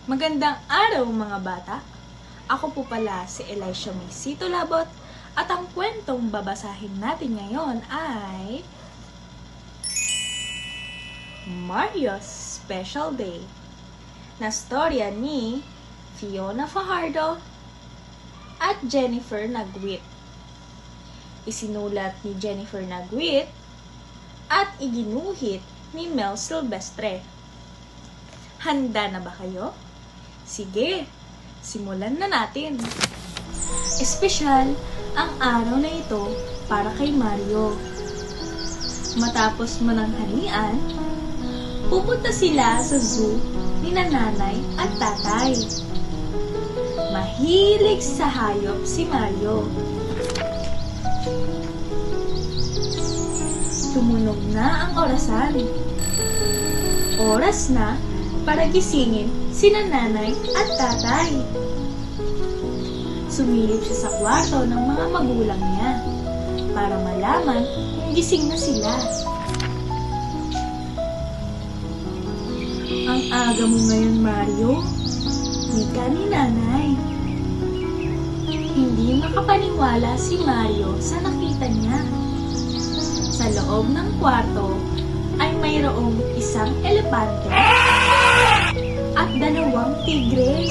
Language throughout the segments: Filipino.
Magandang araw mga bata! Ako po pala si Elisha Maysito Labot at ang kwentong babasahin natin ngayon ay Mario's Special Day na storya ni Fiona Fajardo at Jennifer Nagwit. Isinulat ni Jennifer Nagwit at iginuhit ni Mel Silvestre. Handa na ba kayo? Sige, simulan na natin. Espesyal ang araw na ito para kay Mario. Matapos mananghalian, pupunta sila sa zoo ni nanay at tatay. Mahilig sa hayop si Mario. Tumunog na ang orasan. Oras na para gisingin sina nanay at tatay. Sumilip siya sa kwarto ng mga magulang niya para malaman kung gising na sila. Ang aga mo ngayon, Mario, ika ni nanay. Hindi makapaniwala si Mario sa nakita niya. Sa loob ng kwarto ay mayroong isang elepante at dalawang tigre.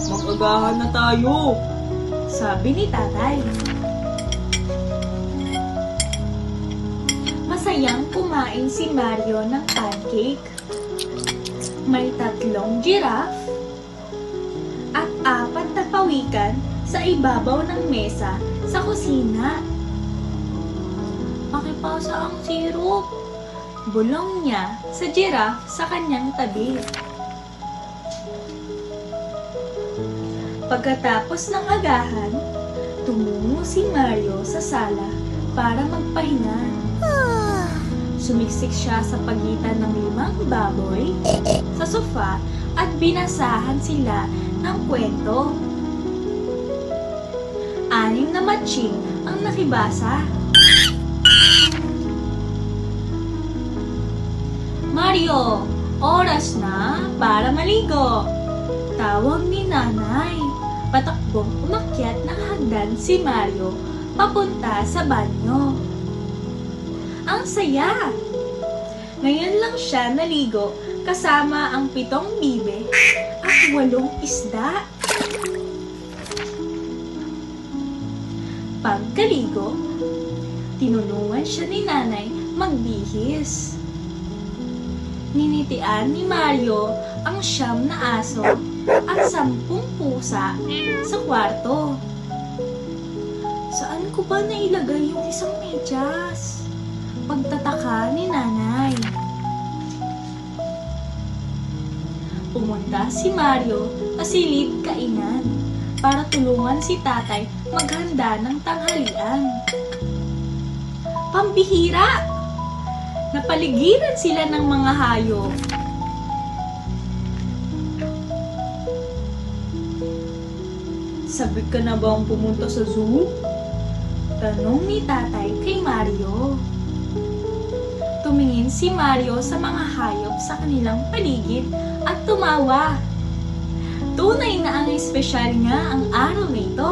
Mag-agahan na tayo, sabi ni tatay. Masayang kumain si Mario ng pancake. May 3 giraffe at 4 na pawikan sa ibabaw ng mesa sa kusina. Pakipasa ang sirup, bulong niya sa giraffe sa kanyang tabi. Pagkatapos ng agahan, tumungo si Mario sa sala para magpahinga. Sumiksik siya sa pagitan ng 5 baboy sa sofa at binasahan sila ng kwento. 6 na matching ang nakibasa. Mario, oras na para maligo, tawag ni nanay. Patakbong umakyat ng hagdan si Mario papunta sa banyo. Ang saya! Ngayon lang siya naligo kasama ang 7 bibe at 8 isda. Pagkaligo, tinulungan siya ni nanay magbihis. Ninitian ni Mario ang 9 na aso at 10 pusa sa kwarto. Saan ko ba nailagay yung isang medyas? Pagtataka ni nanay. Pumunta si Mario sa silid kainan para tulungan si tatay maghanda ng tanghalian. Pambihira! Napaligiran sila ng mga hayop. Sabi ka na bang pumunta sa zoo? Tanong ni tatay kay Mario. Tumingin si Mario sa mga hayop sa kanilang paligid at tumawa. Tunay na ang espesyal nga ang araw na ito.